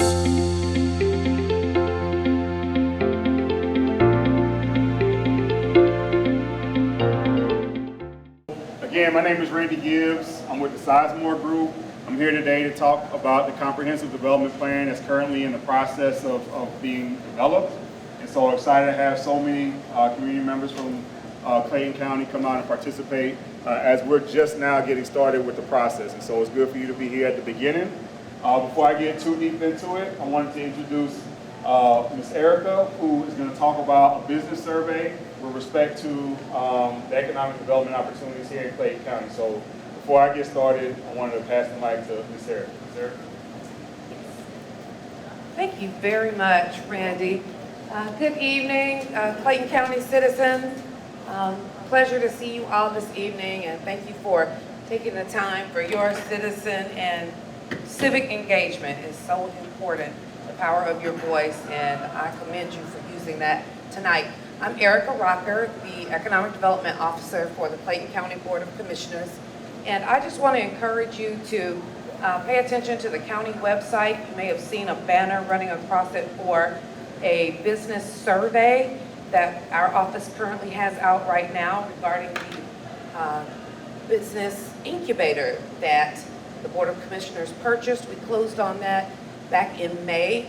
Again, my name is Randy Gibbs. I'm with the Sizemore Group. I'm here today to talk about the comprehensive development plan that's currently in the process of being developed. And so excited to have so many community members from Clayton County come out and participate as we're just now getting started with the process. And so it's good for you to be here at the beginning. Before I get too deep into it, I wanted to introduce Ms. Erica, who is going to talk about a business survey with respect to the economic development opportunities here in Clayton County. So before I get started, I wanted to pass the mic to Ms. Erica. Ms. Erica? Thank you very much, Randy. Good evening, Clayton County citizens. Pleasure to see you all this evening, and thank you for taking the time for your citizen and civic engagement is so important, the power of your voice, and I commend you for using that tonight. I'm Erica Rocker, the Economic Development Officer for the Clayton County Board of Commissioners, and I just want to encourage you to pay attention to the county website. You may have seen a banner running across it for a business survey that our office currently has out right now regarding the business incubator that the Board of Commissioners purchased. We closed on that back in May.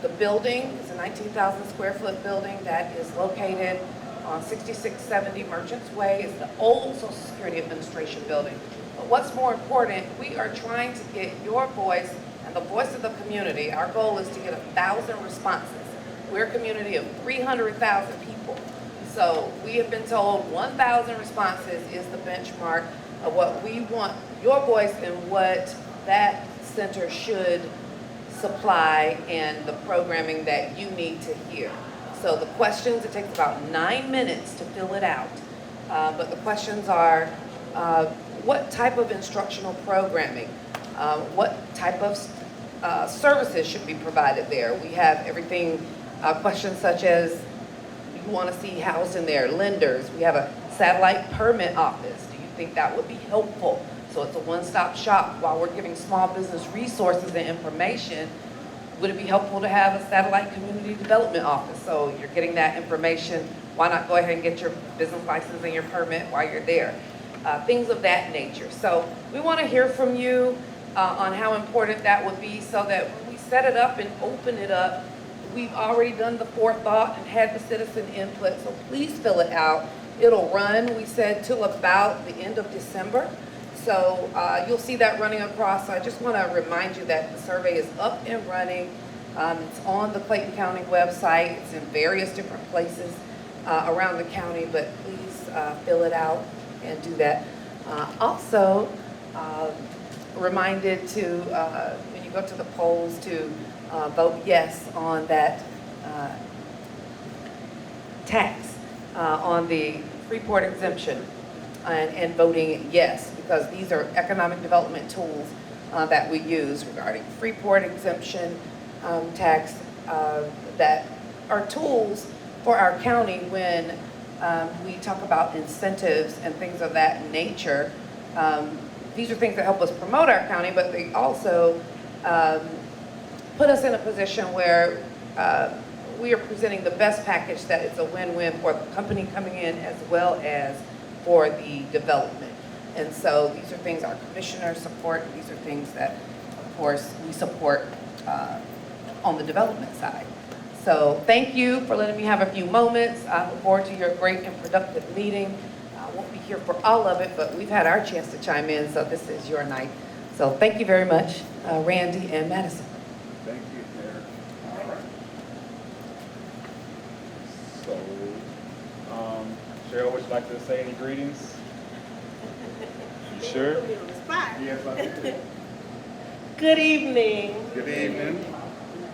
The building is a 19,000 square foot building that is located on 6670 Merchants Way. It's the old Social Security Administration building. But what's more important, we are trying to get your voice and the voice of the community. Our goal is to get 1,000 responses. We're a community of 300,000 people. So we have been told 1,000 responses is the benchmark of what we want your voice and what that center should supply and the programming that you need to hear. So the questions, it takes about 9 minutes to fill it out. But the questions are, what type of instructional programming? What type of services should be provided there? We have everything, questions such as, you want to see housed in there, lenders. We have a satellite permit office. Do you think that would be helpful? So it's a one-stop shop. While we're giving small business resources and information, would it be helpful to have a satellite community development office? So you're getting that information. Why not go ahead and get your business license and your permit while you're there? Things of that nature. So we want to hear from you on how important that would be so that when we set it up and open it up, we've already done the forethought and had the citizen input. So please fill it out. It'll run, we said, till about the end of December. So you'll see that running across. So I just want to remind you that the survey is up and running. It's on the Clayton County website. It's in various different places around the county, but please fill it out and do that. Also, reminded to, when you go to the polls, to vote yes on that tax on the Freeport exemption. And voting yes, because these are economic development tools that we use regarding Freeport exemption tax that are tools for our county when we talk about incentives and things of that nature. These are things that help us promote our county, but they also put us in a position where we are presenting the best package that it's a win-win for the company coming in as well as for the development. And so these are things our commissioners support. These are things that, of course, we support on the development side. So thank you for letting me have a few moments. I look forward to your great and productive meeting. I won't be here for all of it, but we've had our chance to chime in, so this is your night. So thank you very much, Randy and Madison. Thank you, Eric. All right. So, Cheryl, would you like to say any greetings? You sure? Yes, I do. Good evening. Good evening.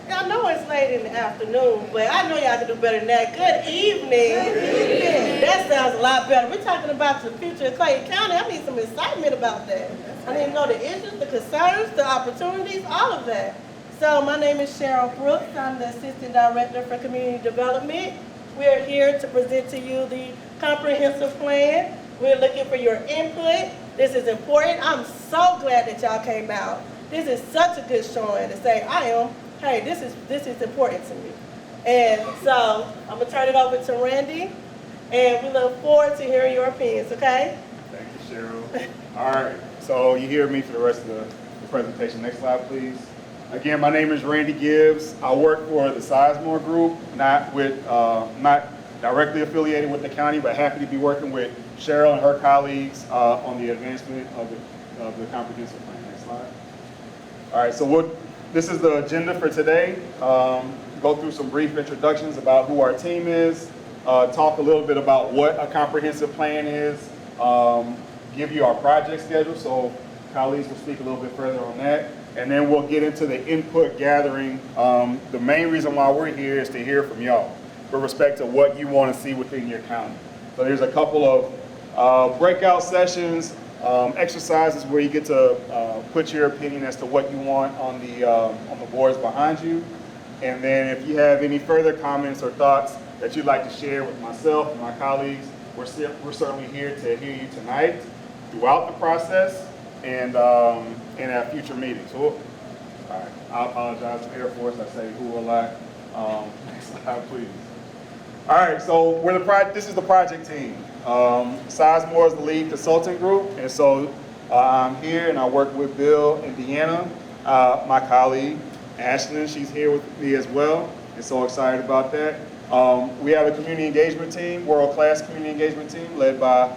I know it's late in the afternoon, but I know y'all can do better than that. Good evening. That sounds a lot better. We're talking about the future of Clayton County. I need some excitement about that. I need to know the issues, the concerns, the opportunities, all of that. So my name is Cheryl Brooks. I'm the Assistant Director for Community Development. We're here to present to you the comprehensive plan. We're looking for your input. This is important. I'm so glad that y'all came out. this is such a good showing to say, hey, this is important to me. And so I'm gonna turn it over to Randy, and we look forward to hearing your opinions, okay? Thank you, Cheryl. All right, so you hear me for the rest of the presentation. Next slide, please. Again, my name is Randy Gibbs. I work for the Sizemore Group, not directly affiliated with the county, but happy to be working with Cheryl and her colleagues on the advancement of the comprehensive plan. Next slide. All right, so this is the agenda for today. Go through some brief introductions about who our team is, talk a little bit about what a comprehensive plan is, give you our project schedule, so colleagues will speak a little bit further on that, and then we'll get into the input gathering. The main reason why we're here is to hear from y'all with respect to what you want to see within your county. So there's a couple of breakout sessions, exercises where you get to put your opinion as to what you want on the boards behind you. And then if you have any further comments or thoughts that you'd like to share with myself and my colleagues, we're certainly here to hear you tonight, throughout the process, and at future meetings. So, all right, I apologize to Air Force, I say who a lot. Next slide, please. All right, so this is the project team. Sizemore is the lead consulting group, and so I'm here and I work with Bill and Deanna, my colleague. Ashlyn, she's here with me as well, and so excited about that. We have a community engagement team, world-class community engagement team, led by,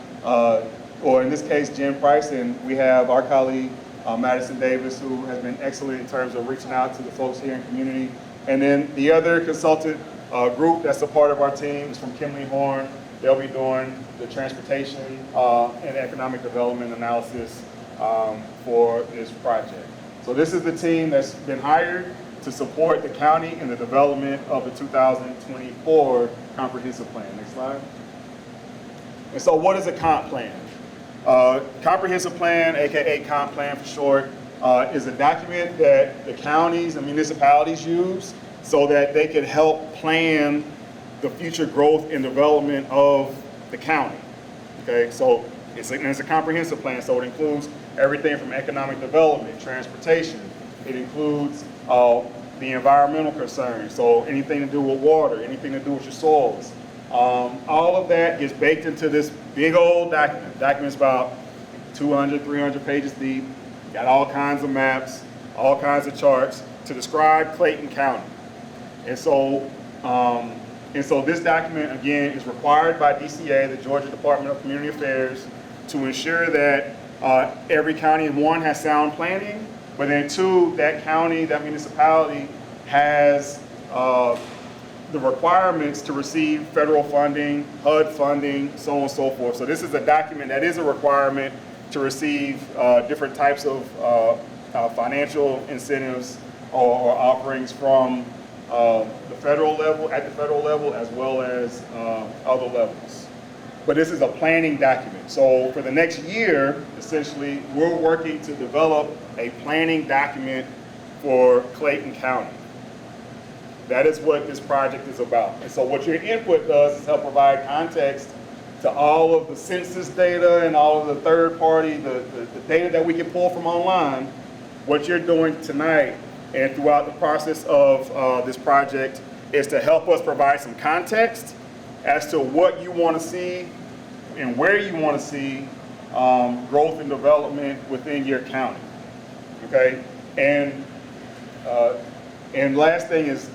or in this case, Jen Price, and we have our colleague, Madison Davis, who has been excellent in terms of reaching out to the folks here in community. And then the other consultant group that's a part of our team is from Kimley Horn. They'll be doing the transportation and economic development analysis for this project. So this is the team that's been hired to support the county in the development of the 2024 comprehensive plan. Next slide. And so what is a comp plan? Comprehensive plan, AKA comp plan for short, is a document that the counties and municipalities use so that they can help plan the future growth and development of the county. Okay, so it's a comprehensive plan, so it includes everything from economic development, transportation. It includes the environmental concerns, so anything to do with water, anything to do with your soils. All of that gets baked into this big old document. The document's about 200, 300 pages deep. Got all kinds of maps, all kinds of charts to describe Clayton County. And so this document, again, is required by DCA, the Georgia Department of Community Affairs, to ensure that every county, one, has sound planning, but then two, that county, that municipality has the requirements to receive federal funding, HUD funding, so on and so forth. So this is a document that is a requirement to receive different types of financial incentives or offerings from the federal level, as well as other levels. But this is a planning document. So for the next year, essentially, we're working to develop a planning document for Clayton County. That is what this project is about. And so what your input does is help provide context to all of the census data and all of the third party, the data that we can pull from online. What you're doing tonight and throughout the process of this project is to help us provide some context as to what you want to see and where you want to see growth and development within your county. Okay, and last thing is,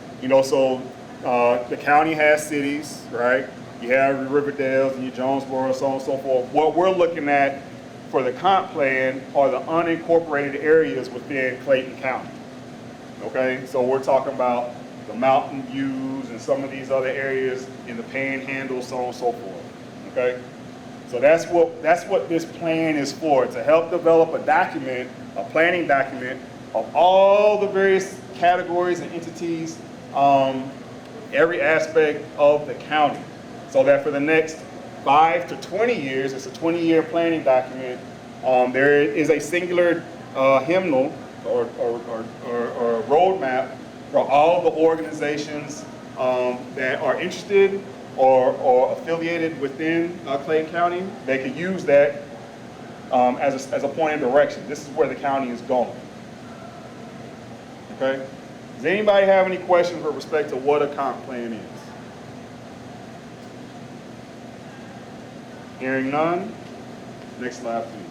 so the county has cities, right? You have your Riverdales and your Jonesboro, so on and so forth. What we're looking at for the comp plan are the unincorporated areas within Clayton County. Okay, so we're talking about the mountain views and some of these other areas in the panhandle, so on and so forth. Okay, so that's what this plan is for, to help develop a document, a planning document of all the various categories and entities, every aspect of the county, so that for the next 5 to 20 years, it's a 20-year planning document. There is a singular hymnal or roadmap for all the organizations that are interested or affiliated within Clayton County. They can use that as a point of direction. This is where the county is going. Okay? Does anybody have any questions with respect to what a comp plan is? Hearing none. Next slide, please.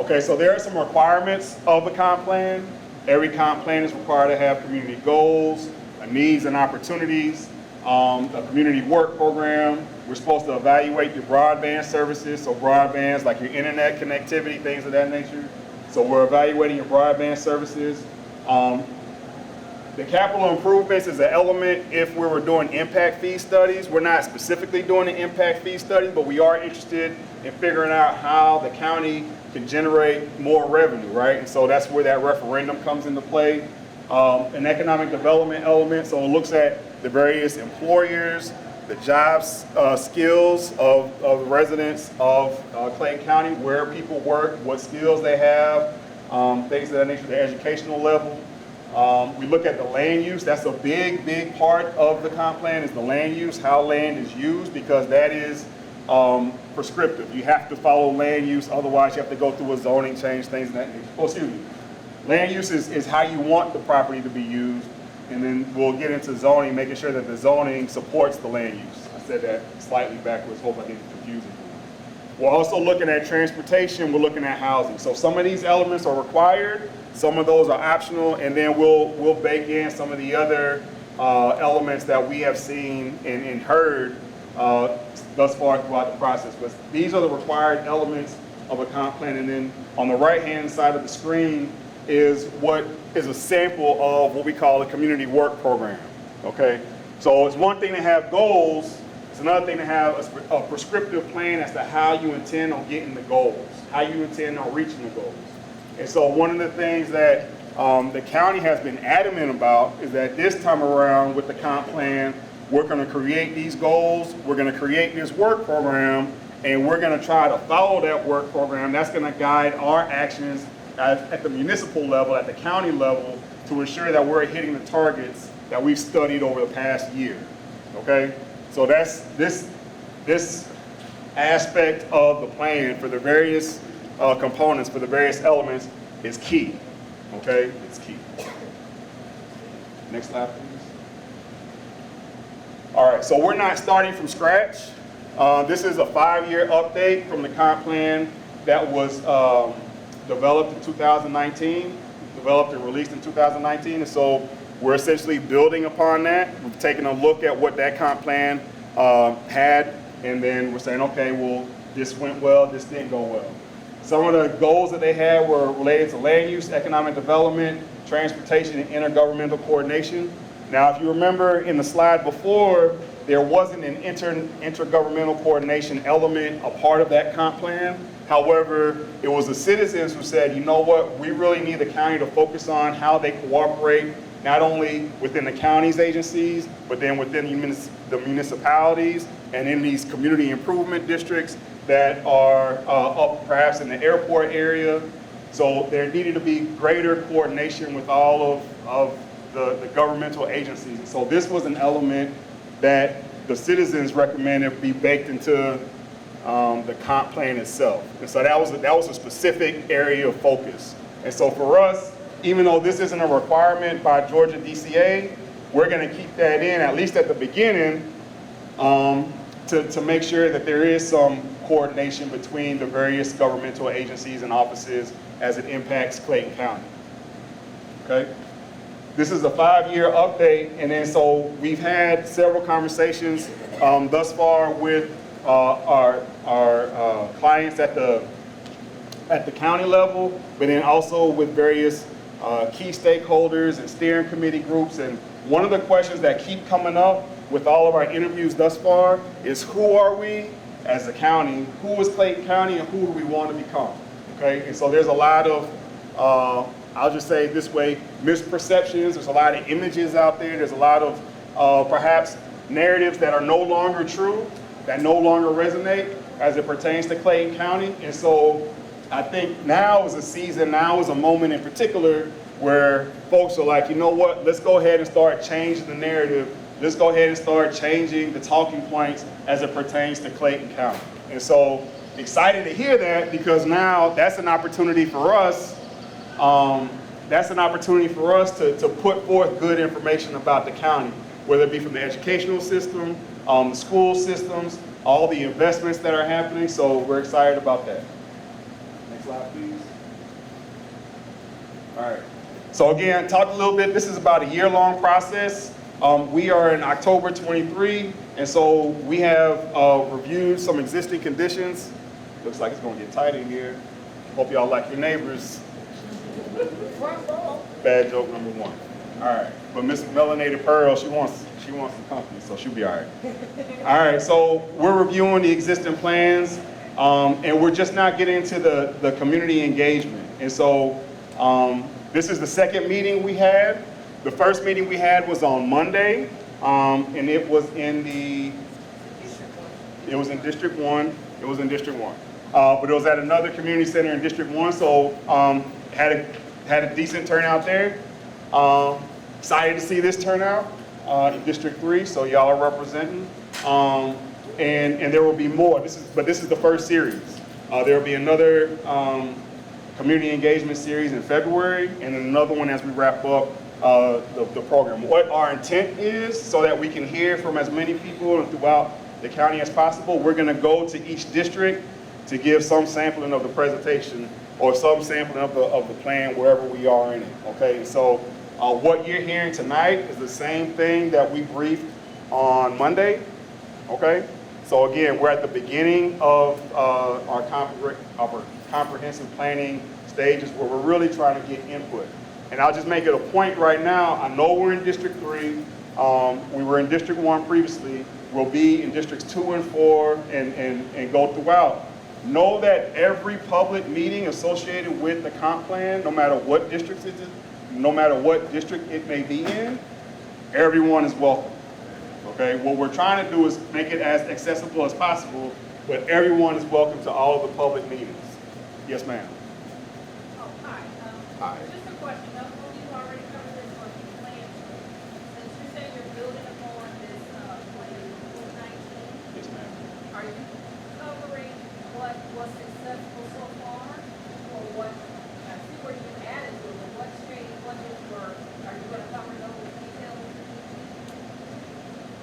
Okay, so there are some requirements of the comp plan. Every comp plan is required to have community goals, needs and opportunities, a community work program. We're supposed to evaluate your broadband services, so broadbands like your internet connectivity, things of that nature. So we're evaluating your broadband services. The capital improvements is an element if we were doing impact fee studies. We're not specifically doing an impact fee study, but we are interested in figuring out how the county can generate more revenue, right? And so that's where that referendum comes into play. An economic development element, so it looks at the various employers, the jobs, skills of the residents of Clayton County, where people work, what skills they have, things of that nature, the educational level. We look at the land use. That's a big part of the comp plan is the land use, how land is used, because that is prescriptive. You have to follow land use, otherwise you have to go through a zoning change, things of that nature. Oh, excuse me. Land use is how you want the property to be used, and then we'll get into zoning, making sure that the zoning supports the land use. I said that slightly backwards, hope I didn't confuse it. We're also looking at transportation, we're looking at housing. So some of these elements are required, some of those are optional, and then we'll bake in some of the other elements that we have seen and heard thus far throughout the process. But these are the required elements of a comp plan, and then on the right-hand side of the screen is what is a sample of what we call a community work program, okay? So it's one thing to have goals, it's another thing to have a prescriptive plan as to how you intend on getting the goals, how you intend on reaching the goals. And so one of the things that the county has been adamant about is that this time around with the comp plan, we're gonna create these goals, we're gonna create this work program, and we're gonna try to follow that work program. That's gonna guide our actions at the municipal level, at the county level, to ensure that we're hitting the targets that we've studied over the past year, okay? So that's this aspect of the plan for the various components, for the various elements is key, okay? It's key. Next slide, please. All right, so we're not starting from scratch. This is a 5-year update from the comp plan that was developed in 2019, developed and released in 2019, and so we're essentially building upon that. We've taken a look at what that comp plan had, and then we're saying, okay, well, this went well, this didn't go well. Some of the goals that they had were related to land use, economic development, transportation, and intergovernmental coordination. Now, if you remember in the slide before, there wasn't an intergovernmental coordination element, a part of that comp plan. However, it was the citizens who said, you know what, we really need the county to focus on how they cooperate, not only within the county's agencies, but then within the municipalities and in these community improvement districts that are up perhaps in the airport area. So there needed to be greater coordination with all of the governmental agencies. So this was an element that the citizens recommended be baked into the comp plan itself. And so that was a specific area of focus. And so for us, even though this isn't a requirement by Georgia DCA, we're going to keep that in, at least at the beginning, to make sure that there is some coordination between the various governmental agencies and offices as it impacts Clayton County. Okay? This is a 5-year update, and then so we've had several conversations thus far with our clients at the county level, but then also with various key stakeholders and steering committee groups. And one of the questions that keep coming up with all of our interviews thus far is, who are we as a county? Who is Clayton County, and who do we want to become? Okay, and so there's a lot of I'll just say it this way, misperceptions. There's a lot of images out there. There's a lot of perhaps narratives that are no longer true, that no longer resonate as it pertains to Clayton County. And so I think now is a season, now is a moment in particular where folks are like, you know what, let's go ahead and start changing the narrative. Let's go ahead and start changing the talking points as it pertains to Clayton County. And so excited to hear that, because now that's an opportunity for us that's an opportunity for us to put forth good information about the county, whether it be from the educational system, the school systems, all the investments that are happening. So we're excited about that. Next slide, please. All right. So again, talk a little bit. This is about a year-long process. We are in October 23, and so we have reviewed some existing conditions. Looks like it's going to get tight in here. Hope y'all like your neighbors. Bad joke number one. All right, but Miss Melanated Pearl, she wants some company, so she'll be all right. All right, so we're reviewing the existing plans, and we're just not getting into the community engagement. And so this is the second meeting we had. The first meeting we had was on Monday, and it was in District 1. It was in District 1. But it was at another community center in District 1, so had a decent turnout there. Excited to see this turnout in District 3, so y'all are representing. And there will be more. This is the first series. There will be another community engagement series in February, and then another one as we wrap up the program. What our intent is, so that we can hear from as many people throughout the county as possible, we're going to go to each district to give some sampling of the presentation or some sampling of the plan wherever we are in it. Okay, and so what you're hearing tonight is the same thing that we briefed on Monday. Okay, so again, we're at the beginning of our comprehensive planning stages where we're really trying to get input. And I'll just make it a point right now. I know we're in District 3. We were in District 1 previously. We'll be in Districts 2 and 4 and go throughout. Know that every public meeting associated with the comp plan, no matter what district it may be in, everyone is welcome. Okay, what we're trying to do is make it as accessible as possible, but everyone is welcome to all of the public meetings. Yes, ma'am. Oh, hi. Hi. Just a question. I know you already covered this on the plan. Since you say you're building upon this plan 19, Yes, ma'am. are you covering what was successful so far, or what? I see where you added to it. What changed? What didn't work? Are you going to cover those details?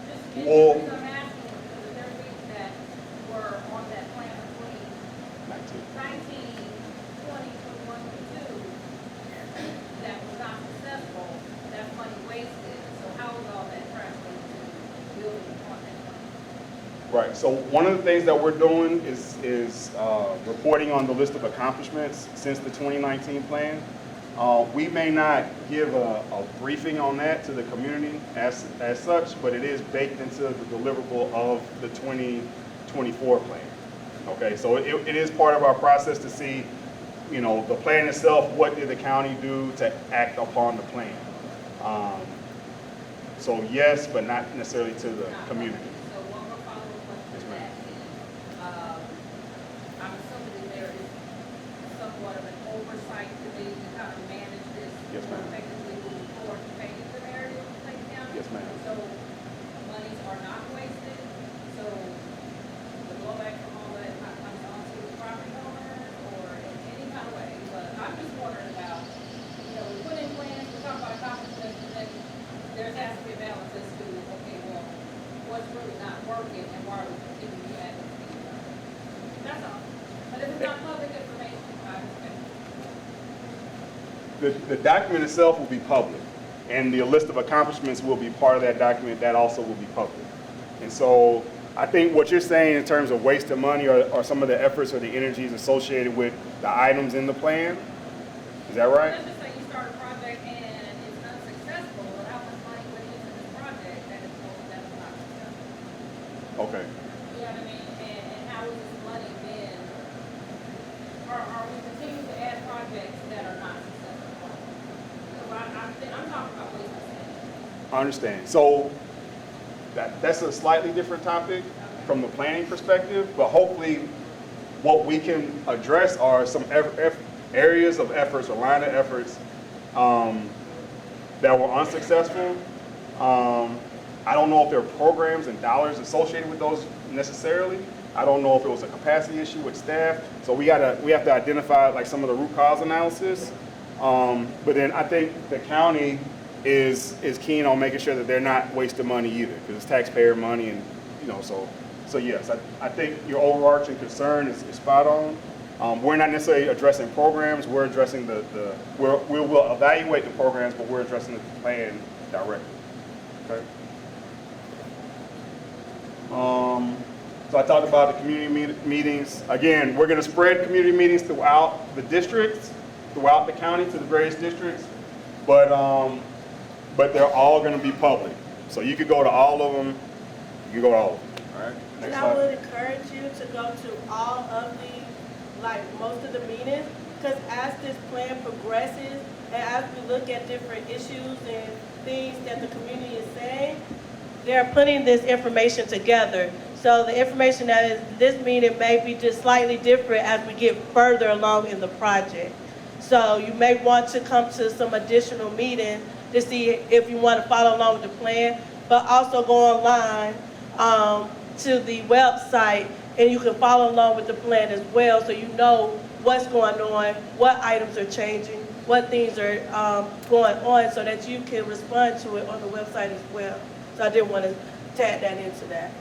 Just the Well, reason I'm asking is because there are things that were on that plan between 19, 20, 21, 22 that was not successful. That's money wasted. So how is all that translated to building upon that money? Right, so one of the things that we're doing is reporting on the list of accomplishments since the 2019 plan. We may not give a briefing on that to the community as such, but it is baked into the deliverable of the 2024 plan. Okay, so it is part of our process to see, you know, the plan itself, what did the county do to act upon the plan? So yes, but not necessarily to the community. So one more follow-up question Yes, to ma'am. that is, I'm assuming that there is somewhat of an oversight committee to kind of manage this. Yes, ma'am. Effectively moving forward to pay the narrative of Clayton County. Yes, ma'am. So monies are not wasted. So the blowback from all that comes onto the property owner or in any kind of way. But I'm just wondering about, you know, we put in plans, we talk about accomplishments, and then there has to be a balance as to, okay, well, what's really not working and why are we continuing to add these things? That's all. But if it's not public information, I respect it. The document itself will be public, and the list of accomplishments will be part of that document. That also will be public. And so I think what you're saying in terms of wasting money are some of the efforts or the energies associated with the items in the plan. Is that right? Let's just say you start a project and it's unsuccessful, but how much money went into this project that is not successful? Okay. You know what I mean? And how is this money then, are we continuing to add projects that are not successful? Because I'm talking about wasting money. I understand. So that's a slightly different topic from the planning perspective, but hopefully what we can address are some areas of efforts or line of efforts that were unsuccessful. I don't know if there are programs and dollars associated with those necessarily. I don't know if it was a capacity issue with staff. So we have to identify like some of the root cause analysis. But then I think the county is keen on making sure that they're not wasting money either, because it's taxpayer money, and so yes, I think your overarching concern is spot on. We're not necessarily addressing programs, we're addressing we will evaluate the programs, but we're addressing the plan directly. Okay. So I talked about the community meetings. Again, we're going to spread community meetings throughout the districts, throughout the county to the various districts, but they're all going to be public. So you could go to all of them. You can go to all of them. All right. And Next I slide. would encourage you to go to all of most of the meetings, because as this plan progresses and as we look at different issues and things that the community is saying, they're putting this information together. So the information that is this meeting may be just slightly different as we get further along in the project. So you may want to come to some additional meetings to see if you want to follow along with the plan, but also go online to the website and you can follow along with the plan as well, so you know what's going on, what items are changing, what things are going on, so that you can respond to it on the website as well. So I did want to tag that into that.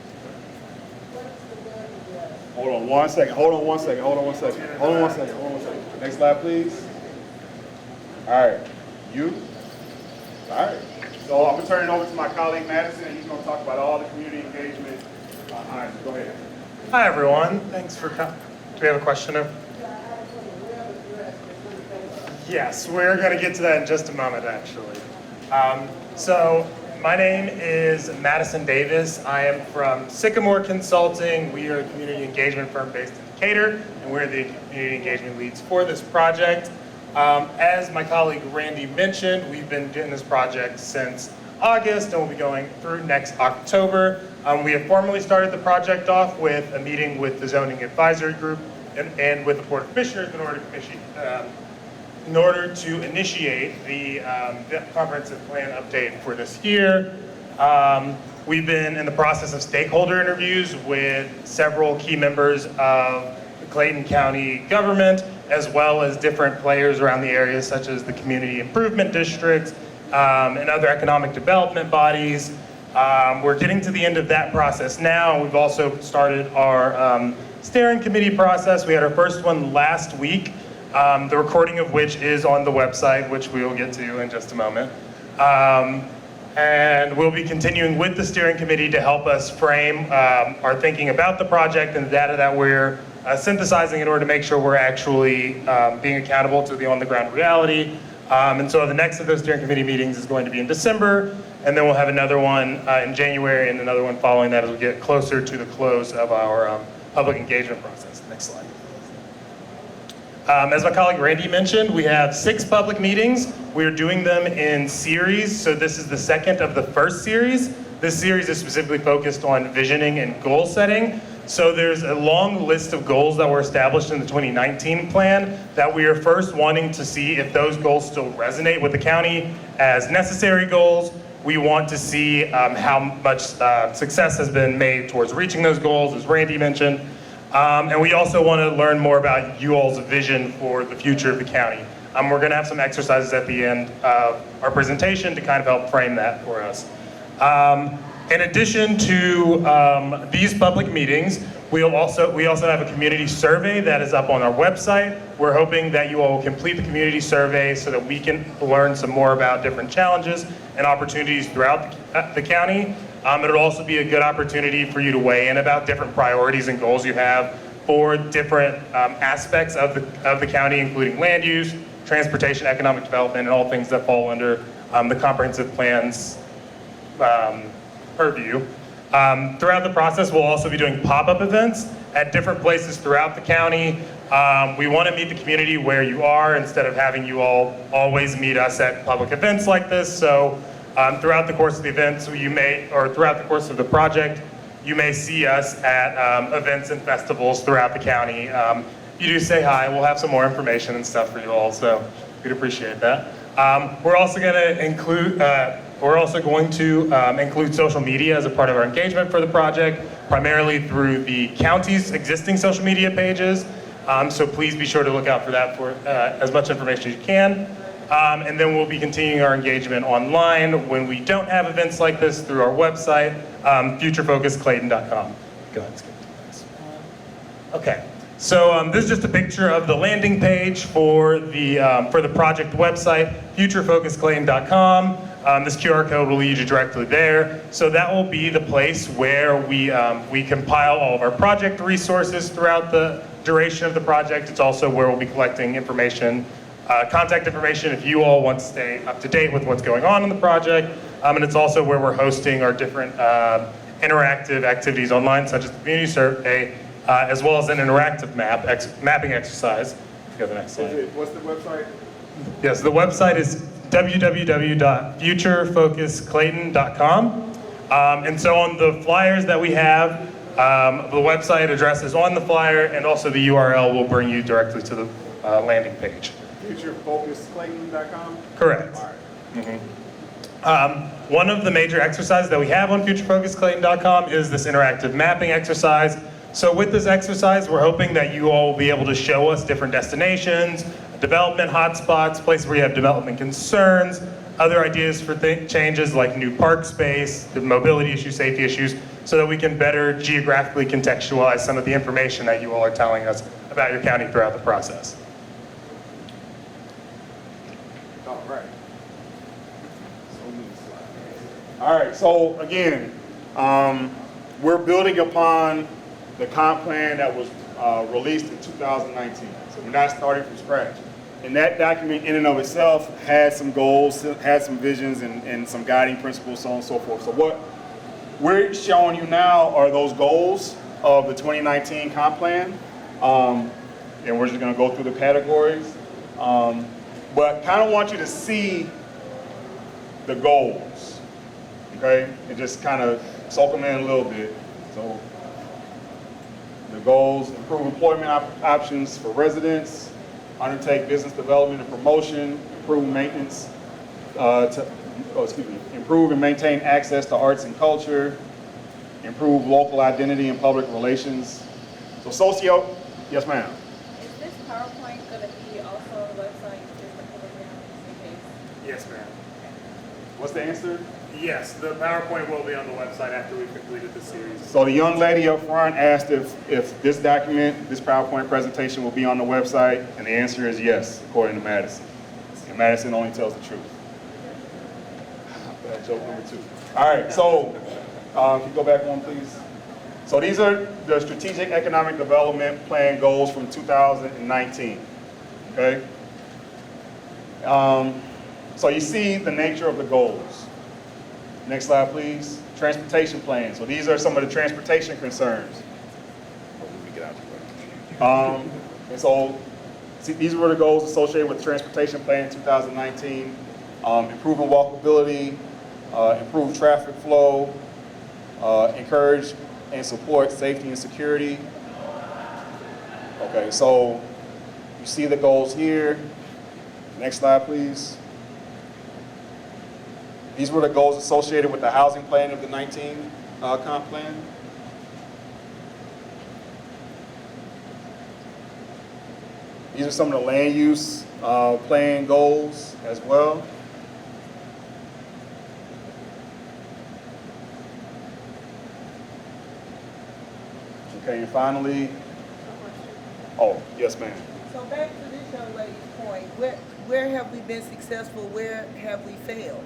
Hold on one second. Next slide, please. All right. You? All right. So I'm going to turn it over to my colleague, Madison, and he's going to talk about all the community engagement. Go ahead. Hi, everyone. Thanks for coming. Do we have a question? Yes, we're going to get to that in just a moment, actually. So my name is Madison Davis. I am from Sycamore Consulting. We are a community engagement firm based in Decatur, and we're the community engagement leads for this project. As my colleague Randy mentioned, we've been doing this project since August, and we'll be going through next October. We have formally started the project off with a meeting with the zoning advisory group and with the Board of Commissioners in order to initiate the comprehensive plan update for this year. We've been in the process of stakeholder interviews with several key members of the Clayton County government, as well as different players around the area, such as the community improvement districts and other economic development bodies. We're getting to the end of that process now. We've also started our steering committee process. We had our first one last week, the recording of which is on the website, which we will get to in just a moment. And we'll be continuing with the steering committee to help us frame our thinking about the project and the data that we're synthesizing in order to make sure we're actually being accountable to the on-the-ground reality. And so the next of those steering committee meetings is going to be in December, and then we'll have another one in January and another one following that as we get closer to the close of our public engagement process. Next slide. As my colleague Randy mentioned, we have 6 public meetings. We're doing them in series, so this is the second of the first series. This series is specifically focused on visioning and goal setting. So there's a long list of goals that were established in the 2019 plan that we are first wanting to see if those goals still resonate with the county as necessary goals. We want to see how much success has been made towards reaching those goals, as Randy mentioned. And we also want to learn more about you all's vision for the future of the county. We're going to have some exercises at the end of our presentation to kind of help frame that for us. In addition to these public meetings, we also have a community survey that is up on our website. We're hoping that you all will complete the community survey so that we can learn some more about different challenges and opportunities throughout the county. It'll also be a good opportunity for you to weigh in about different priorities and goals you have for different aspects of the county, including land use, transportation, economic development, and all things that fall under the comprehensive plan's purview. Throughout the process, we'll also be doing pop-up events at different places throughout the county. We want to meet the community where you are instead of having you all always meet us at public events like this. So throughout the course of the events, throughout the course of the project, you may see us at events and festivals throughout the county. If you do say hi, we'll have some more information and stuff for you all, so we'd appreciate that. We're also going to include social media as a part of our engagement for the project, primarily through the county's existing social media pages. So please be sure to look out for that for as much information as you can. And then we'll be continuing our engagement online when we don't have events like this through our website, futurefocusclayton.com. Go ahead, skip to the next one. Okay, so this is just a picture of the landing page for the project website, futurefocusclayton.com. This QR code will lead you directly there. So that will be the place where we compile all of our project resources throughout the duration of the project. It's also where we'll be collecting information, contact information if you all want to stay up to date with what's going on in the project. And it's also where we're hosting our different interactive activities online, such as the community survey, as well as an interactive mapping exercise. Go to the next slide. What's the website? Yes, the website is www.futurefocusclayton.com. And so on the flyers that we have, the website address is on the flyer, and also the URL will bring you directly to the landing page. FutureFocusClayton.com? Correct. All right. One of the major exercises that we have on FutureFocusClayton.com is this interactive mapping exercise. So with this exercise, we're hoping that you all will be able to show us different destinations, development hotspots, places where you have development concerns, other ideas for changes like new park space, the mobility issues, safety issues, so that we can better geographically contextualize some of the information that you all are telling us about your county throughout the process. All right. So many slides. All right, so again, we're building upon the comp plan that was released in 2019. So we're not starting from scratch. And that document in and of itself had some goals, had some visions, and some guiding principles, so on and so forth. So what we're showing you now are those goals of the 2019 comp plan. And we're just gonna go through the categories. But kind of want you to see the goals, okay? And just kind of soak them in a little bit. So the goals: improve employment options for residents, undertake business development and promotion, improve maintenance, improve and maintain access to arts and culture, improve local identity and public relations. So yes ma'am. Is this PowerPoint gonna be also on the website, just to pull it down, just in case? Yes, ma'am. What's the answer? Yes, the PowerPoint will be on the website after we've completed the series. So the young lady up front asked if this document, this PowerPoint presentation will be on the website, and the answer is yes, according to Madison. And Madison only tells the truth. Bad joke number 2. All right, so can you go back one, please? So these are the Strategic Economic Development Plan goals from 2019, okay? So you see the nature of the goals. Next slide, please. Transportation plan. So these are some of the transportation concerns. And so see, these were the goals associated with the transportation plan in 2019. Improving walkability, improve traffic flow, encourage and support safety and security. Okay, so you see the goals here. Next slide, please. These were the goals associated with the housing plan of the 19 comp plan. These are some of the land use plan goals as well. Okay, and finally, oh, yes ma'am. So back to this young lady's point, where have we been successful, where have we failed?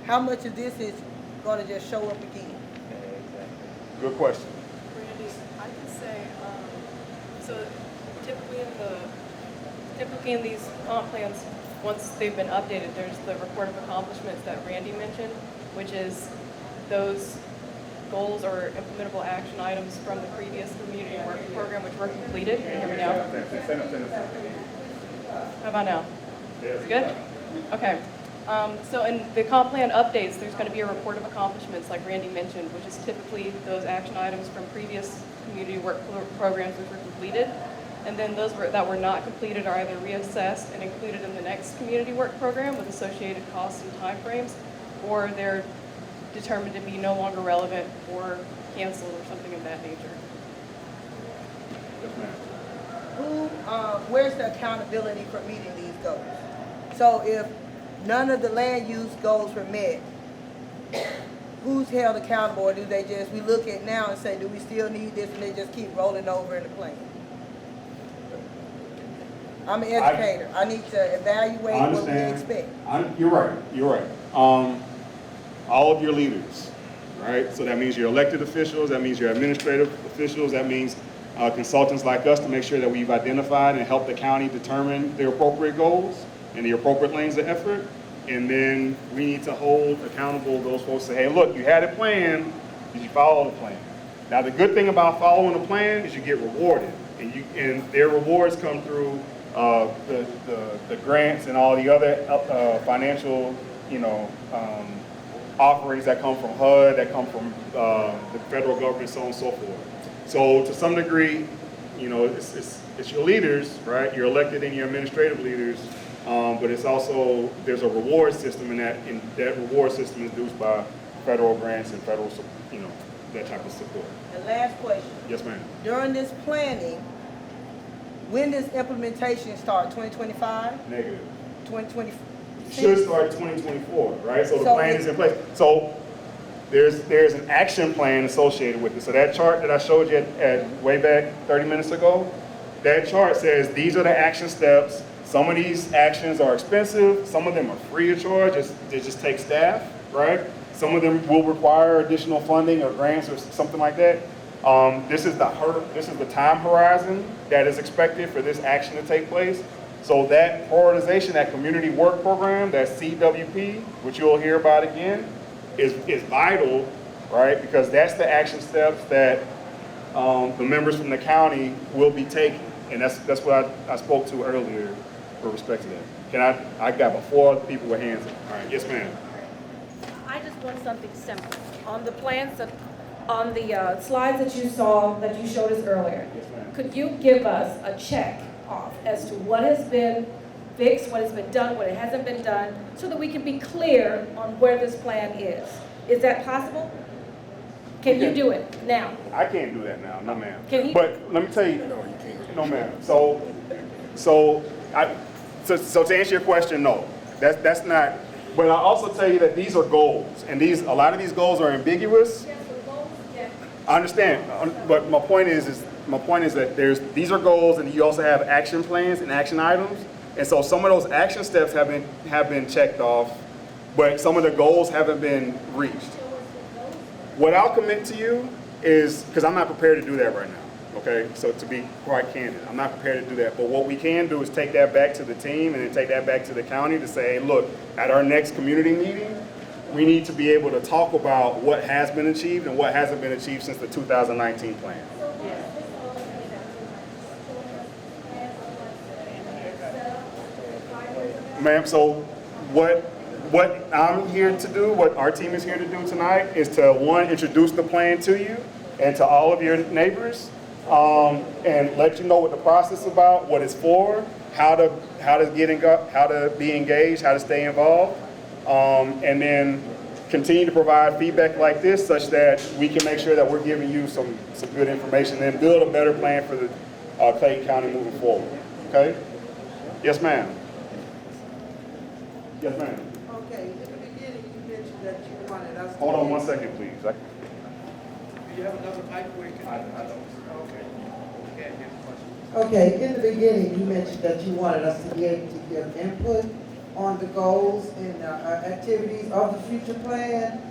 How much of this is gonna just show up again? Good question. Randy, I can say, so typically in these comp plans, once they've been updated, there's the report of accomplishments that Randy mentioned, which is those goals or implementable action items from the previous community work program, which were completed. Can you hear me now? How about now? Is it good? Okay. So in the comp plan updates, there's going to be a report of accomplishments, like Randy mentioned, which is typically those action items from previous community work programs which were completed. And then those that were not completed are either reassessed and included in the next community work program with associated costs and timeframes, or they're determined to be no longer relevant or canceled or something of that nature. Where's the accountability for meeting these goals? So if none of the land use goals were met, who's held accountable, or do they just, we look at now and say, do we still need this, and they just keep rolling over in the plan? I'm an educator. I need to evaluate I what we understand. expect. You're right. All of your leaders, right? So that means your elected officials, that means your administrative officials, that means consultants like us to make sure that we've identified and helped the county determine the appropriate goals and the appropriate lanes of effort. And then we need to hold accountable those folks, say, hey, look, you had a plan, did you follow the plan? Now, the good thing about following a plan is you get rewarded, and their rewards come through the grants and all the other financial, offerings that come from HUD, that come from the federal government, so on and so forth. So to some degree, it's your leaders, right? Your elected and your administrative leaders, but it's also, there's a reward system, and that reward system is produced by federal grants and federal, that type of support. And last question. Yes, ma'am. During this planning, when does implementation start? 2025? Negative. 2026? Should start 2024, right? So the So plan it- is in place. So there's an action plan associated with it. So that chart that I showed you at way back 30 minutes ago, that chart says these are the action steps. Some of these actions are expensive. Some of them are free of charge. They just take staff, right? Some of them will require additional funding or grants or something like that. This is the time horizon that is expected for this action to take place. So that prioritization, that community work program, that CWP, which you'll hear about again, is vital, right? Because that's the action steps that the members from the county will be taking. And that's what I spoke to earlier with respect to that. I got about 4 other people with hands up. All right, yes, ma'am. I just want something simple. On the plans, on the slides that you saw, that you showed us earlier, Yes, ma'am. could you give us a check off as to what has been fixed, what has been done, what hasn't been done, so that we can be clear on where this plan is? Is that possible? Can you do it now? I can't do that now, no ma'am. Can he? But let me tell you, no ma'am. So to answer your question, no, that's not. But I'll also tell you that these are goals, and a lot of these goals are ambiguous. I understand, but my point is that these are goals, and you also have action plans and action items, and so some of those action steps have been checked off, but some of the goals haven't been reached. What I'll commit to you is, because I'm not prepared to do that right now, okay? So to be quite candid, I'm not prepared to do that. But what we can do is take that back to the team and then take that back to the county to say, hey, look, at our next community meeting, we need to be able to talk about what has been achieved and what hasn't been achieved since the 2019 plan. Ma'am, so what I'm here to do, what our team is here to do tonight, is to, one, introduce the plan to you and to all of your neighbors, and let you know what the process is about, what it's for, how to be engaged, how to stay involved, and then continue to provide feedback like this, such that we can make sure that we're giving you some good information and build a better plan for the Clayton County moving forward. Okay? Yes, ma'am. Yes, ma'am. Okay, in the beginning, you mentioned that you wanted us to. Hold on 1 second, please. Do you have another mic where you can? I don't. Okay. Can't hear the question. Okay, in the beginning, you mentioned that you wanted us to be able to give input on the goals and activities of the future plan.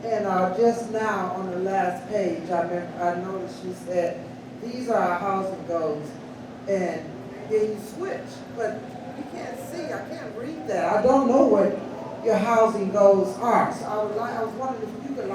And just now, on the last page, I noticed you said, these are our housing goals. And then you switch, but you can't see, I can't read that. I don't know what your housing goals are. So I was wondering if you could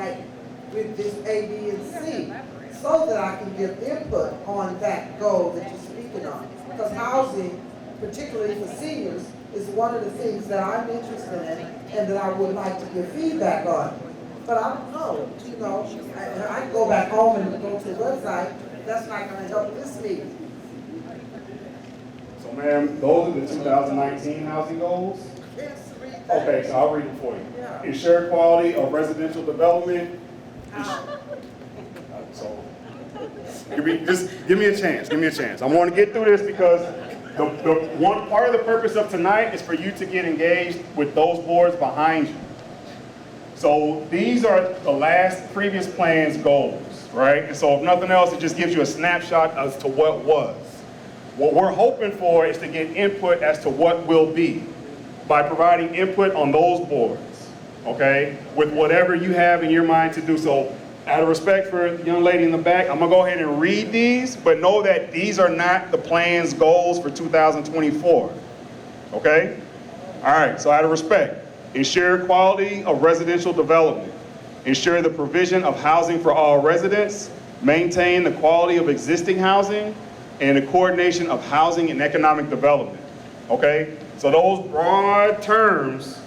with this A, B, and C, so that I can give input on that goal that you're speaking on. Because housing, particularly for seniors, is one of the things that I'm interested in and that I would like to give feedback on. But I don't know, I can go back home and go to the website. That's not going to help this meeting. So, ma'am, those are the 2019 housing goals. Yes, read that. Okay, so I'll read it for you. Yeah. Ensure quality of residential development. So, just give me a chance. I want to get through this because The one part of the purpose of tonight is for you to get engaged with those boards behind you. So these are the last previous plan's goals, right? And so if nothing else, it just gives you a snapshot as to what was. What we're hoping for is to get input as to what will be by providing input on those boards, okay? With whatever you have in your mind to do. So out of respect for the young lady in the back, I'm gonna go ahead and read these, but know that these are not the plan's goals for 2024, okay? All right, so out of respect, ensure quality of residential development, ensure the provision of housing for all residents, maintain the quality of existing housing, and the coordination of housing and economic development, okay? So those broad terms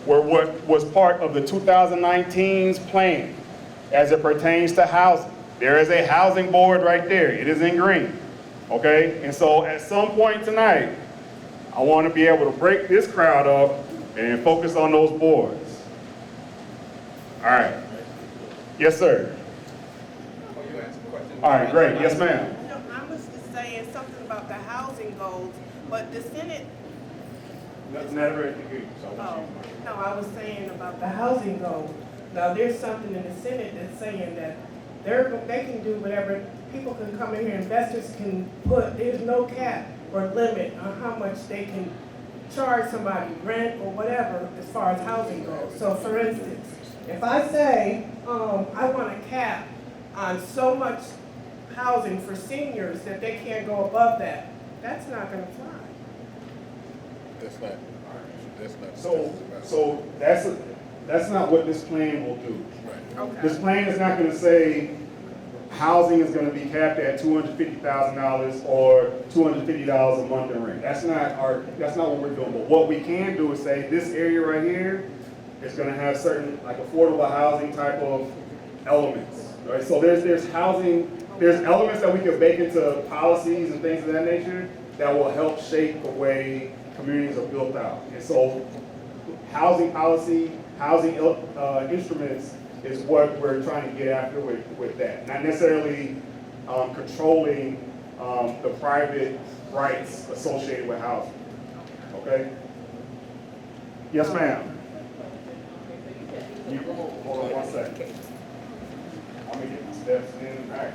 were what was part of the 2019's plan as it pertains to housing. There is a housing board right there. It is in green, okay? And so at some point tonight, I want to be able to break this crowd up and focus on those boards. All right. Yes, sir. Oh, you asked a question. All right, great. Yes, ma'am. No, I was just saying something about the housing goals, but the Senate, Never agreed. oh, no, I was saying about the housing goals. Now, there's something in the Senate that's saying that they can do whatever, people can come in here, investors can put, there's no cap or limit on how much they can charge somebody, rent or whatever, as far as housing goes. So for instance, if I say, I want a cap on so much housing for seniors that they can't go above that, that's not gonna fly. That's not. So that's not what this plan will do. Right. Okay. This plan is not gonna say housing is gonna be capped at $250,000 or $250 a month in rent. That's not what we're doing. But what we can do is say this area right here is gonna have certain like affordable housing type of elements, right? So there's housing, there's elements that we can bake into policies and things of that nature that will help shape the way communities are built out. And so housing policy, housing instruments is what we're trying to get after with that. Not necessarily controlling the private rights associated with housing, okay? Yes, ma'am. Hold on 1 second. I'm gonna get my steps in. All right.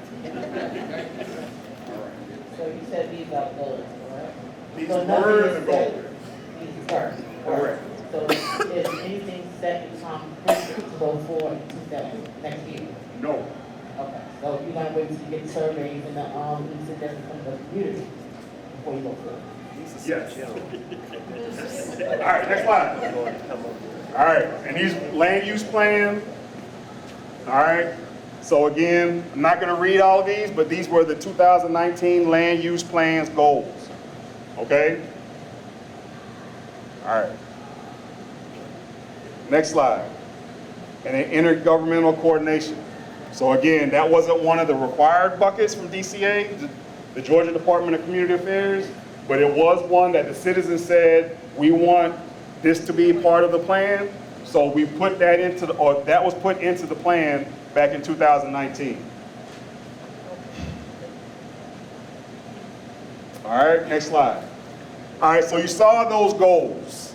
So you said these are goals, correct? These So nothing words is are set- goals. These are. Correct. So is anything set in to go forward next year? No. Okay, so you're gonna wait till you get surveys and suggestions from the community before you go forward? Yes. All right, next slide. All right, and these land use plan. All right, so again, I'm not gonna read all of these, but these were the 2019 land use plans goals, okay? All right. Next slide. And then intergovernmental coordination. So again, that wasn't one of the required buckets from DCA, the Georgia Department of Community Affairs, but it was one that the citizens said, we want this to be part of the plan. So we put that that was put into the plan back in 2019. All right, next slide. All right, so you saw those goals.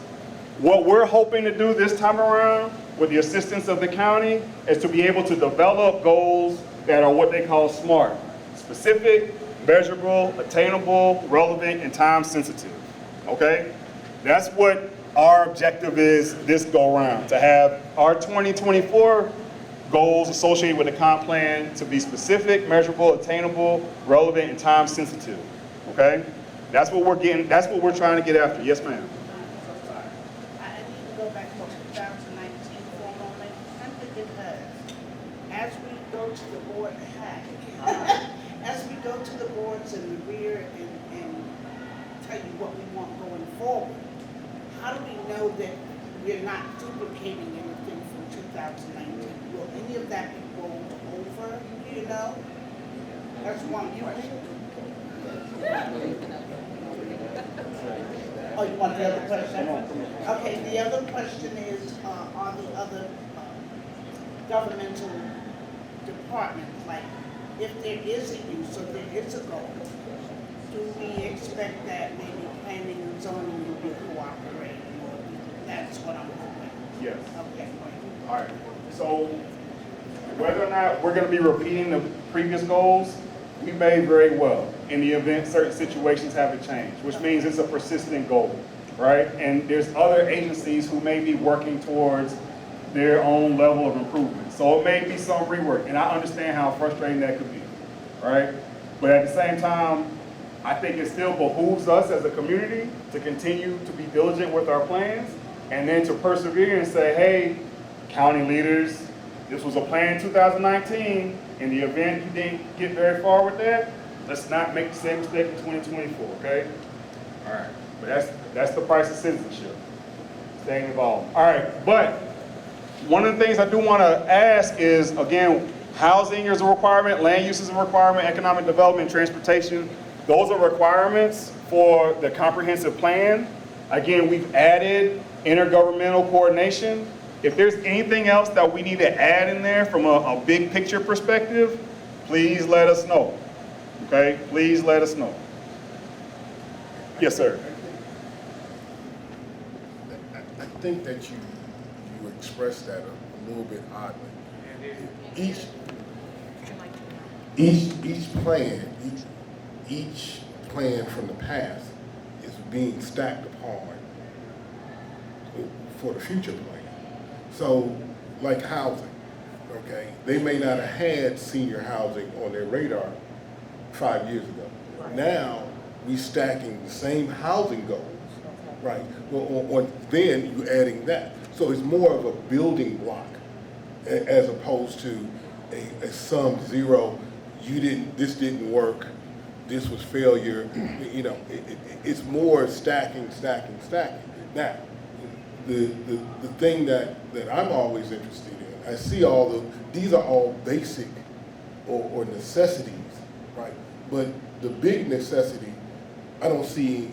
What we're hoping to do this time around, with the assistance of the county, is to be able to develop goals that are what they call SMART. Specific, measurable, attainable, relevant, and time sensitive, okay? That's what our objective is this go around, to have our 2024 goals associated with the comp plan to be specific, measurable, attainable, relevant, and time sensitive, okay? That's what we're trying to get after. Yes, ma'am. I need to go back to 2019 for a moment, simply because as we go to the board, as we go to the boards in the rear and tell you what we want going forward, how do we know that we're not duplicating anything from 2019? Will any of that be rolled over, do you know? That's one question. Oh, you want the other question? Okay, the other question is, on the other governmental departments, like, if there is a use or there is a goal, do we expect that maybe planning and zoning will be cooperating, or that's what I'm hoping. Yes. Okay, great. All right, so whether or not we're gonna be repeating the previous goals, we may very well, in the event certain situations haven't changed, which means it's a persistent goal, right? And there's other agencies who may be working towards their own level of improvement. So it may be some rework, and I understand how frustrating that could be, right? But at the same time, I think it still behooves us as a community to continue to be diligent with our plans, and then to persevere and say, hey, county leaders, this was a plan in 2019. In the event you didn't get very far with that, let's not make the same mistake in 2024, okay? All right, but that's the price of citizenship, staying involved. All right, but one of the things I do want to ask is, again, housing is a requirement, land use is a requirement, economic development, transportation, those are requirements for the comprehensive plan. Again, we've added intergovernmental coordination. If there's anything else that we need to add in there from a big picture perspective, please let us know, okay? Please let us know. Yes, sir. I think that you expressed that a little bit oddly. Each plan from the past is being stacked upon for the future plan. So, like housing, okay? They may not have had senior housing on their radar 5 years ago. Now, we stacking the same housing goals, right? Well, then you adding that. So it's more of a building block as opposed to a sum zero. This didn't work. This was failure. You know, it's more stacking. Now, the thing that I'm always interested in, I see these are all basic or necessities, right? But the big necessity, I don't see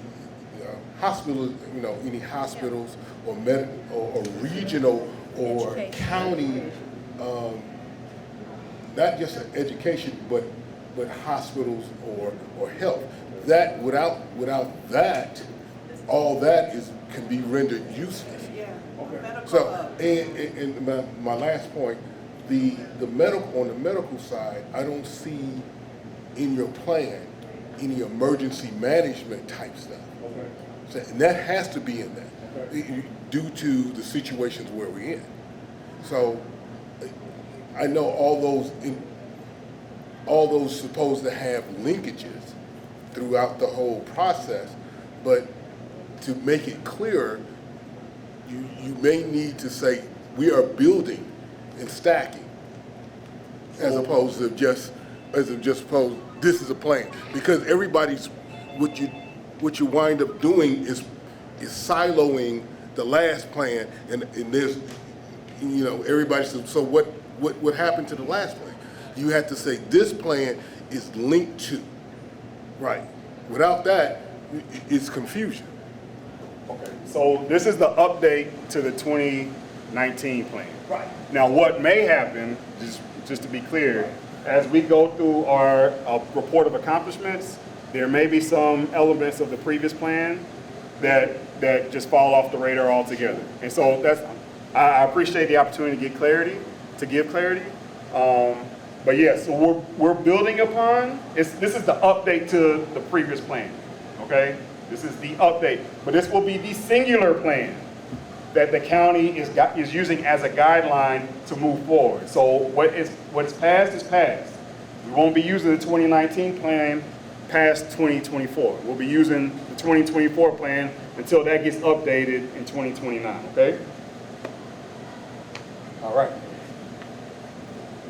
hospitals, any hospitals or medical or regional or county, not just education, but hospitals or health. That without that, all that can be rendered useless. So, and my last point, the medical, on the medical side, I don't see in your plan any emergency management type stuff. Okay. So, and that has to be in there due to the situations where we're in. So I know all those supposed to have linkages throughout the whole process, but to make it clearer, you may need to say we are building and stacking, as opposed to just suppose this is a plan, because everybody's what you wind up doing is siloing the last plan, and there's everybody says, so what happened to the last plan? You have to say this plan is linked to, right? Without that, it's confusion. Okay, so this is the update to the 2019 plan. Right. Now, what may happen, just to be clear, as we go through our report of accomplishments, there may be some elements of the previous plan that just fall off the radar altogether. And so I appreciate the opportunity to give clarity. But yeah, so we're building upon, this is the update to the previous plan, okay? This is the update, but this will be the singular plan that the county is using as a guideline to move forward. So what's passed is passed. We won't be using the 2019 plan past 2024. We'll be using the 2024 plan until that gets updated in 2029, okay? All right.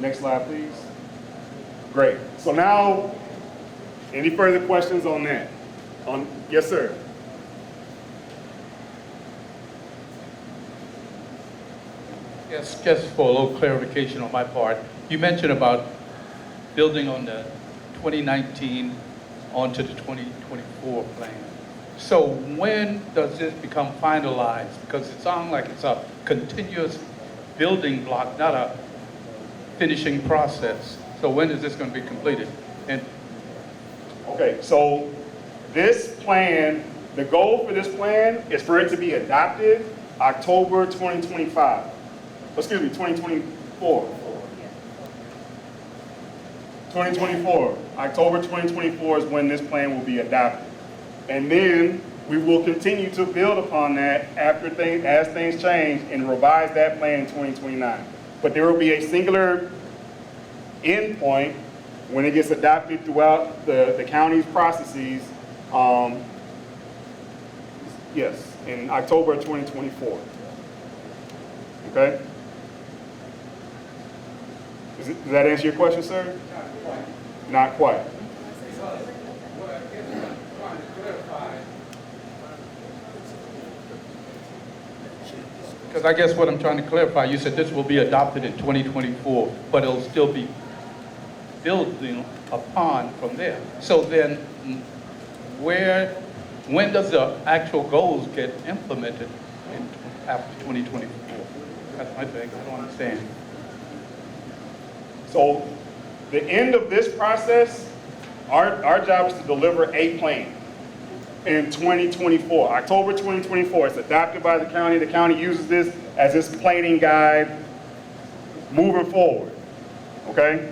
Next slide, please. Great. So now, any further questions on that? Yes, sir. Yes, just for a little clarification on my part, you mentioned about building on the 2019 onto the 2024 plan. So when does this become finalized? Because it sounds like it's a continuous building block, not a finishing process. So when is this going to be completed? And okay, so this plan The goal for this plan is for it to be adopted October 2025. Excuse me, 2024. 2024. October 2024 is when this plan will be adopted. And then we will continue to build upon that as things change and revise that plan in 2029. But there will be a singular endpoint when it gets adopted throughout the county's processes, yes, in October 2024. Okay? Does that answer your question, sir? Not quite. Because I guess what I'm trying to clarify, you said this will be adopted in 2024, but it'll still be building upon from there. So then, when does the actual goals get implemented after 2024? That's my thing, I don't understand. So the end of this process, our job is to deliver a plan in 2024, October 2024. It's adopted by the county. The county uses this as its planning guide moving forward, okay?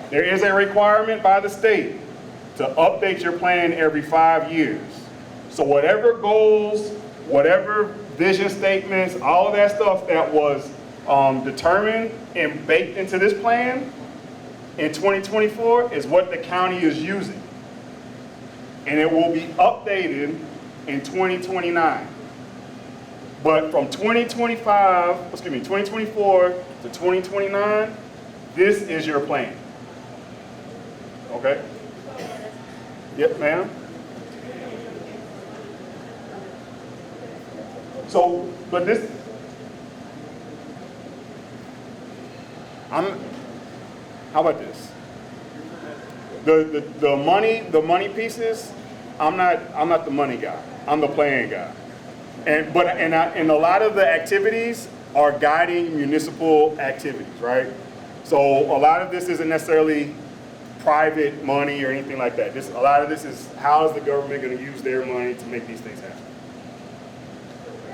There is a requirement by the state to update your plan every 5 years. So whatever goals, whatever vision statements, all of that stuff that was determined and baked into this plan in 2024 is what the county is using. And it will be updated in 2029. But from 2024 to 2029, this is your plan. Okay? Yep, ma'am. So, but this, how about this? The money pieces, I'm not the money guy. I'm the plan guy. And a lot of the activities are guiding municipal activities, right? So a lot of this isn't necessarily private money or anything like that. A lot of this is how is the government going to use their money to make these things happen.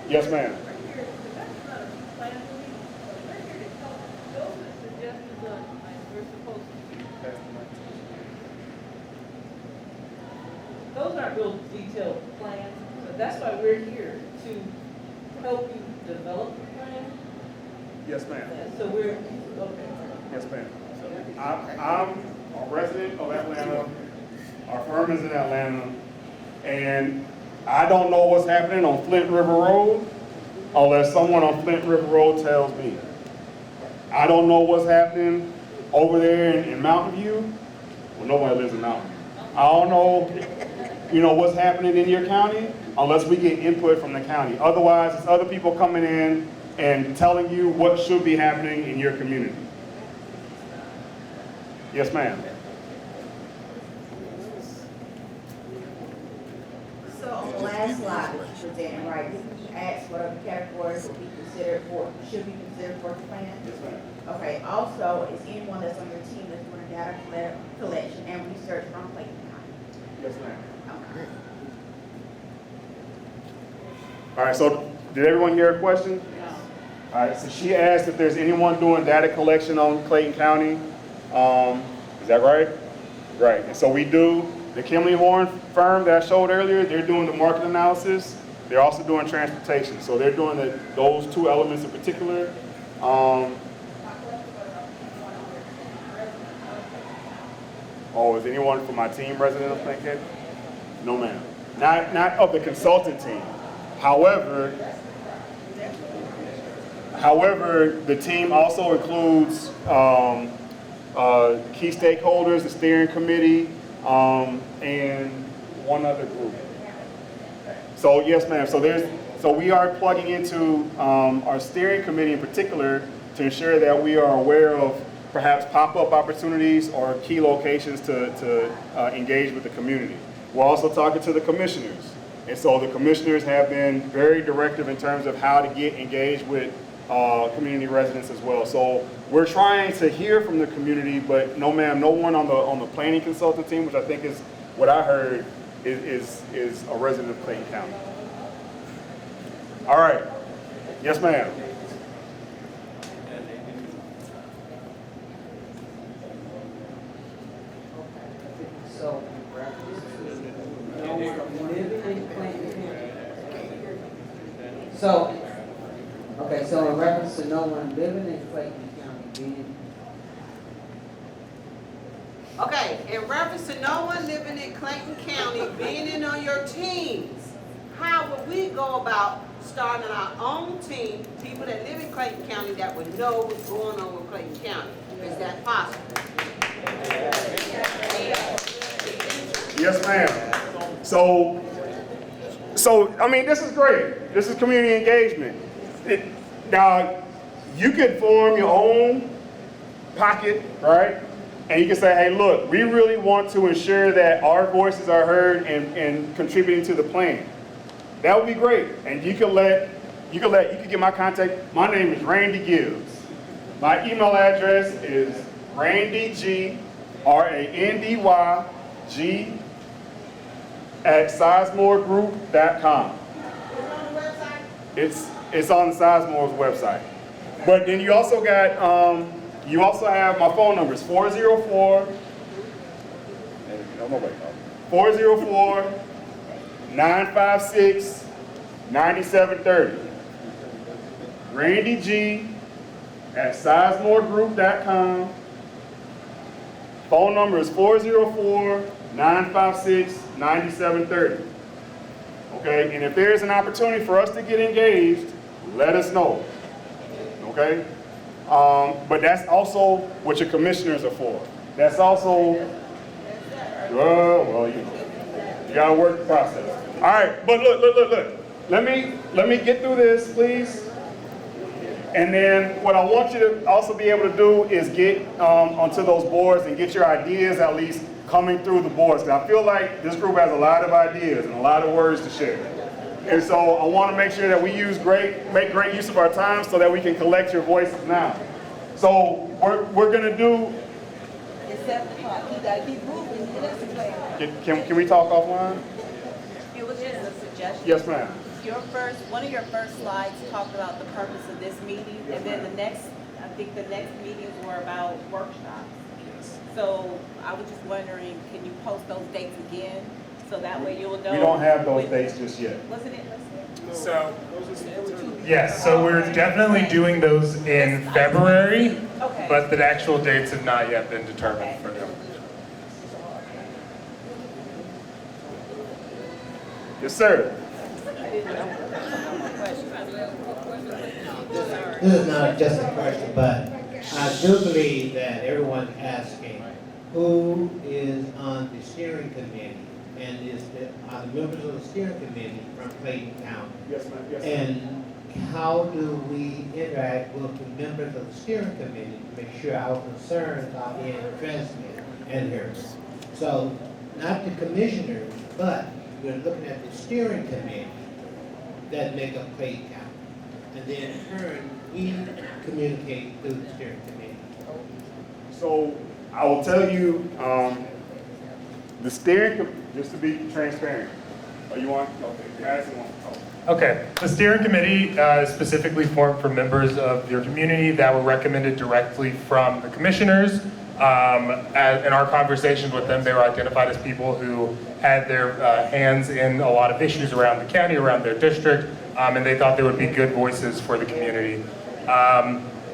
Yes, ma'am. Those aren't real detailed plans, so that's why we're here, to help you develop the plan. Yes, ma'am. So we're, okay. Yes, ma'am. I'm a resident of Atlanta. Our firm is in Atlanta. And I don't know what's happening on Flint River Road unless someone on Flint River Road tells me. I don't know what's happening over there in Mountain View. Well, nobody lives in Mountain View. I don't know, what's happening in your county unless we get input from the county. Otherwise, it's other people coming in and telling you what should be happening in your community. Yes, ma'am. So on the last slide, which you presented, right, you asked what other categories should be considered for the plan? Yes, ma'am. Okay, also, is anyone that's on your team that's doing data collection and research from Clayton County? Yes, ma'am. Okay. All right, so did everyone hear a question? All right, so she asked if there's anyone doing data collection on Clayton County. Is that right? Right, and so we do. The Kimley Horn firm that I showed earlier, they're doing the market analysis. They're also doing transportation. So they're doing those two elements in particular. Is anyone from my team resident of Clayton? No, ma'am. Not of the consultant team. However, the team also includes key stakeholders, the steering committee, and one other group. So yes, ma'am. So we are plugging into our steering committee in particular to ensure that we are aware of perhaps pop-up opportunities or key locations to engage with the community. We're also talking to the commissioners. And so the commissioners have been very directive in terms of how to get engaged with community residents as well. So we're trying to hear from the community, but no ma'am, no one on the planning consultant team, which I think is what I heard, is a resident of Clayton County. All right. Yes, ma'am. So, no one living in Clayton County. So, okay, so in reference to no one living in Clayton County being. Okay, in reference to no one living in Clayton County being in on your teams, how would we go about starting our own team, people that live in Clayton County that would know what's going on with Clayton County? Is that possible? Yes, ma'am. So I mean, this is great. This is community engagement. Now, you could form your own pocket, right? And you can say, hey, look, we really want to ensure that our voices are heard and contributing to the plan. That would be great. And you can get my contact. My name is Randy Gibbs. My email address is randyg, RANDYG, @sizemoregroup.com. It's on the Sizemore's website. But then you also got, you also have my phone numbers, 404-956-9730. Randy G @sizemoregroup.com. Phone number is 404-956-9730. Okay, and if there's an opportunity for us to get engaged, let us know. Okay? But that's also what your commissioners are for. That's also, well, you gotta work the process. All right, but look. Let me get through this, please. And then what I want you to also be able to do is get onto those boards and get your ideas at least coming through the boards. Because I feel like this group has a lot of ideas and a lot of words to share. And so I want to make sure that we make great use of our time so that we can collect your voices now. So we're going to do. It's 7 o'clock. You gotta keep moving. That's the plan. Can we talk offline? It was just a suggestion. Yes, ma'am. One of your first slides talked about the purpose of this meeting, and then I think the next meetings were about workshops. So I was just wondering, can you post those dates again, so that way you'll know? We don't have those dates just yet. Wasn't it listed? So, yes, so we're definitely doing those in February, Okay. but the actual dates have not yet been determined for them. Yes, sir. This is not just a question, but I do believe that everyone's asking who is on the steering committee, and are the members of the steering committee from Clayton County? Yes, ma'am. Yes, ma'am. And how do we interact with the members of the steering committee to make sure our concerns are being addressed and heard? So, not the commissioners, but we're looking at the steering committee that make up Clayton County. And then in turn, we communicate through the steering committee. So I will tell you, the steering, just to be transparent. Are you on? Okay, guys, you want to talk? Okay, the steering committee is specifically formed for members of your community that were recommended directly from the commissioners. In our conversations with them, they were identified as people who had their hands in a lot of issues around the county, around their district, and they thought they would be good voices for the community.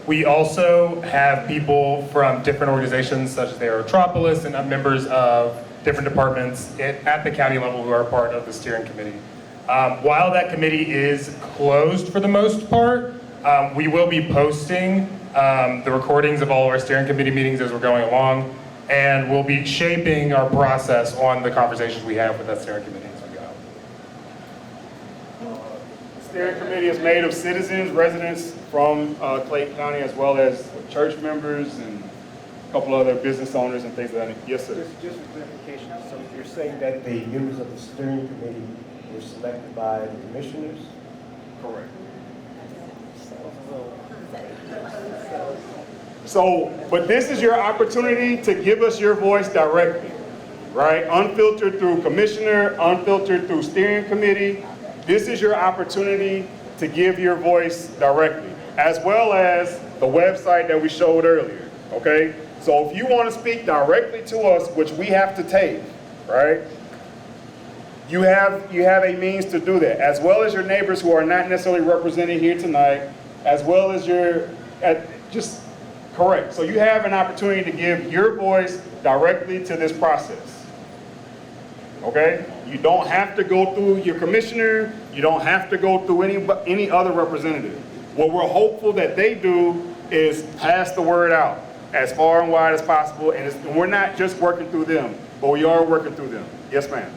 We also have people from different organizations such as the Aerotropolis and members of different departments at the county level who are part of the steering committee. While that committee is closed for the most part, we will be posting the recordings of all of our steering committee meetings as we're going along, and we'll be shaping our process on the conversations we have with that steering committee as we go. The steering committee is made of citizens, residents from Clayton County, as well as church members and a couple other business owners and things like that. Yes, sir. Just for clarification, so you're saying that the members of the steering committee were selected by the commissioners? Correct. So, but this is your opportunity to give us your voice directly. right? Unfiltered through commissioner, unfiltered through steering committee. This is your opportunity to give your voice directly, as well as the website that we showed earlier, okay? So if you want to speak directly to us, which we have to take, right? You have a means to do that, as well as your neighbors who are not necessarily represented here tonight, as well as just correct. So you have an opportunity to give your voice directly to this process, okay? You don't have to go through your commissioner. You don't have to go through any other representative. What we're hopeful that they do is pass the word out as far and wide as possible, and we're not just working through them, but we are working through them. Yes, ma'am.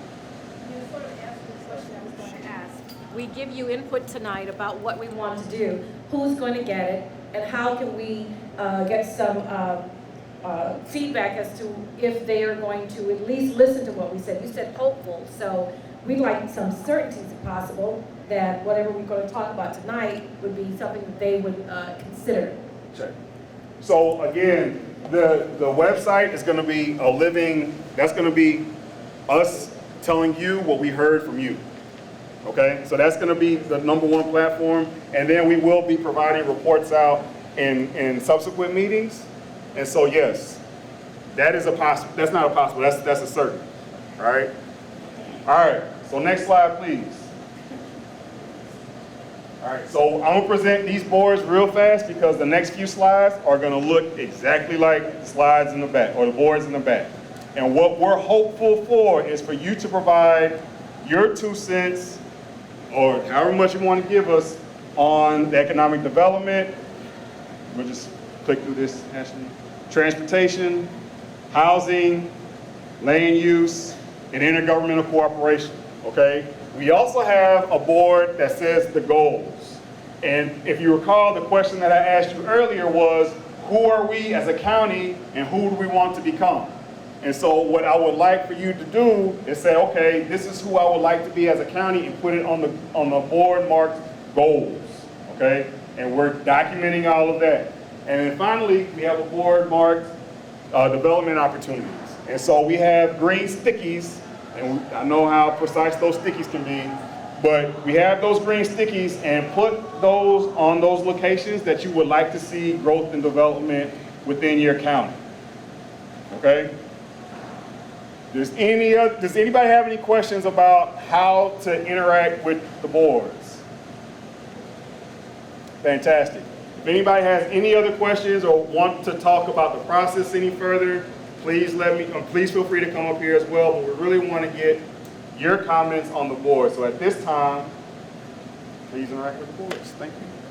You sort of answered the question I was going to ask. We give you input tonight about what we want to do, who's going to get it, and how can we get some feedback as to if they are going to at least listen to what we said. You said hopeful, so we'd like some certainties if possible that whatever we're going to talk about tonight would be something that they would consider. Check. So again, the website is going to be a living, that's going to be us telling you what we heard from you. Okay, so that's going to be the #1 platform, and then we will be providing reports out in subsequent meetings. And so yes, that is a possible. That's not a possible. That's a certain. All right. All right. So next slide, please. All right. So I'm gonna present these boards real fast because the next few slides are gonna look exactly like the slides in the back or the boards in the back. And what we're hopeful for is for you to provide your 2 cents or however much you want to give us on the economic development. We'll just click through this, Ashley. Transportation, housing, land use, and intergovernmental cooperation, okay? We also have a board that says the goals. And if you recall, the question that I asked you earlier was, who are we as a county and who do we want to become? And so what I would like for you to do is say, okay, this is who I would like to be as a county, and put it on the board marked goals, okay? And we're documenting all of that. And then finally, we have a board marked development opportunities. And so we have green stickies, and I know how precise those stickies can be, but we have those green stickies, and put those on those locations that you would like to see growth and development within your county, okay? Does anybody have any questions about how to interact with the boards? Fantastic. If anybody has any other questions or want to talk about the process any further, please please feel free to come up here as well. But we really want to get your comments on the board. So at this time, please interact with the boards. Thank you.